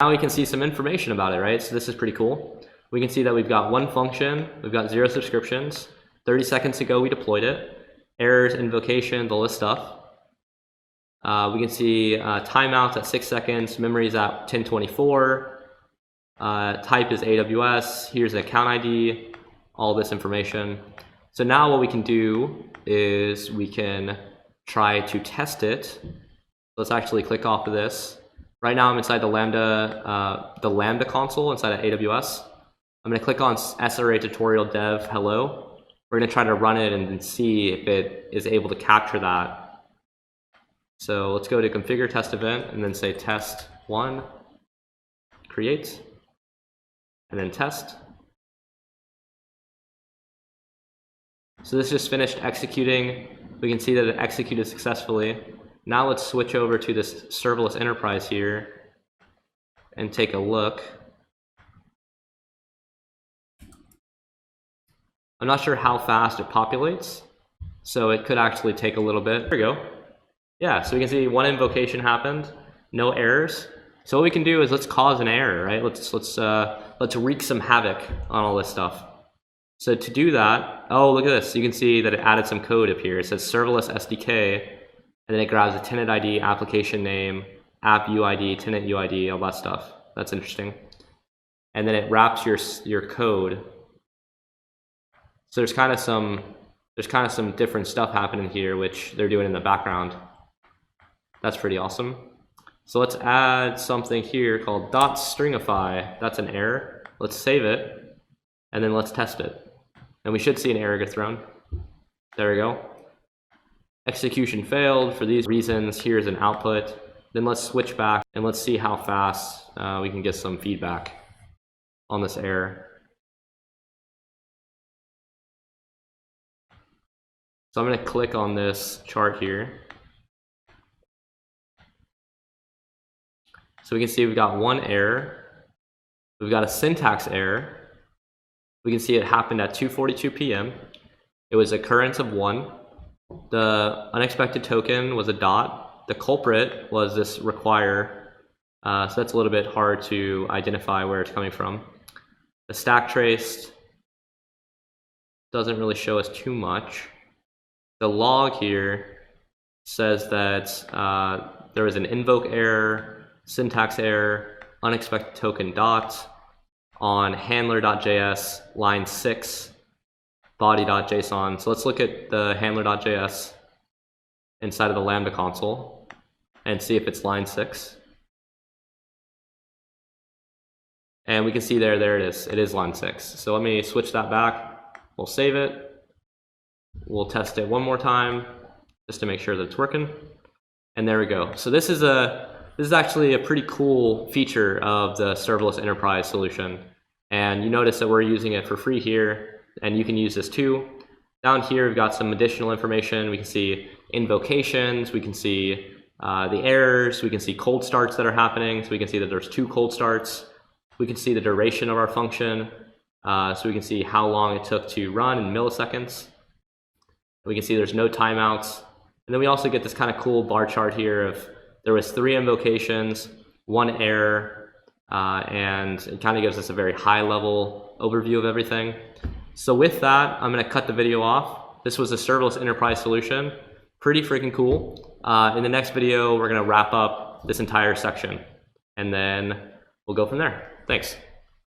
Now we can see some information about it, right? So this is pretty cool. We can see that we've got one function, we've got 0 subscriptions, 30 seconds ago we deployed it, errors, invocation, the list stuff. We can see timeouts at 6 seconds, memory is at 1024, type is AWS, here's the account ID, all this information. So now what we can do is we can try to test it. Let's actually click off of this. Right now I'm inside the Lambda console inside of AWS. I'm going to click on SRA tutorial dev hello. We're going to try to run it and see if it is able to capture that. So let's go to configure test event and then say test 1, create, and then test. So this just finished executing. We can see that it executed successfully. Now let's switch over to this serverless enterprise here and take a look. I'm not sure how fast it populates, so it could actually take a little bit. There we go. Yeah, so we can see one invocation happened, no errors. So what we can do is let's cause an error, right? Let's wreak some havoc on all this stuff. So to do that, oh, look at this. You can see that it added some code up here. It says serverless SDK, and then it grabs a tenant ID, application name, app UID, tenant UID, all that stuff. That's interesting. And then it wraps your code. So there's kind of some different stuff happening here, which they're doing in the background. That's pretty awesome. So let's add something here called .stringify. That's an error. Let's save it, and then let's test it. And we should see an error get thrown. There we go. Execution failed for these reasons. Here's an output. Then let's switch back and let's see how fast we can get some feedback on this error. So I'm going to click on this chart here. So we can see we've got one error. We've got a syntax error. We can see it happened at 2:42 p.m. It was occurrence of 1. The unexpected token was a dot. The culprit was this require. So that's a little bit hard to identify where it's coming from. The stack traced doesn't really show us too much. The log here says that there was an invoke error, syntax error, unexpected token dot on handler.js line 6 body.json. So let's look at the handler.js inside of the Lambda console and see if it's line 6. And we can see there it is. It is line 6. So let me switch that back. We'll save it. We'll test it one more time just to make sure that it's working. And there we go. So this is actually a pretty cool feature of the Serverless Enterprise solution. And you notice that we're using it for free here, and you can use this too. Down here, we've got some additional information. We can see invocations, we can see the errors, we can see cold starts that are happening. So we can see that there's 2 cold starts. We can see the duration of our function. So we can see how long it took to run in milliseconds. We can see there's no timeouts. And then we also get this kind of cool bar chart here of there was 3 invocations, 1 error, and it kind of gives us a very high level overview of everything. So with that, I'm going to cut the video off. This was a serverless enterprise solution. Pretty freaking cool. In the next video, we're going to wrap up this entire section, and then we'll go from there. Thanks.